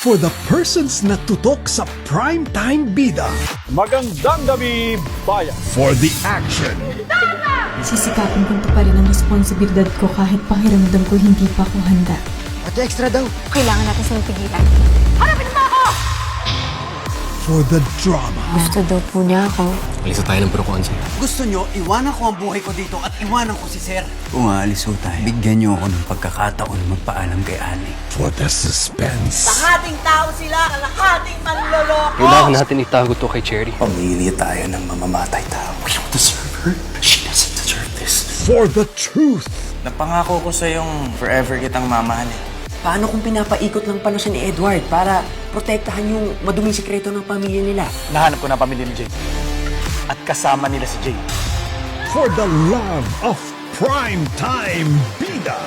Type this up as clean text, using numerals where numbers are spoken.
For the persons na tutok sa primetime bida. Magandang gabi, bayan! For the action. Sisikapin kong tuparin ang responsibilidad ko kahit pakiramdam ko hindi pa ako handa. Ate, extra daw. Kailangan natin silang pigilan. Hanapin mo ako! For the drama. Gusto daw po niya ako. Alisa tayo ng prokonsi. Gusto nyo, iwanan ko ang buhay ko dito at iwanan ko si Sir. Kung aalis ho tayo, bigyan nyo ako ng pagkakataon magpaalam kay Ani. For the suspense. Lahating tao sila, lahating manloloko. Kailangan natin itago to kay Cherry. Pamilya tayo ng mamamatay tao. We don't deserve her. She doesn't deserve this. For the truth. Napangako ko sa yung forever kitang mamahalin. Paano kung pinapaikot lang pala siya ni Edward para protektahan yung maduming sikreto ng pamilya nila? Nahanap ko na ang pamilya ni Jane. At kasama nila si Jane. For the love of primetime bida.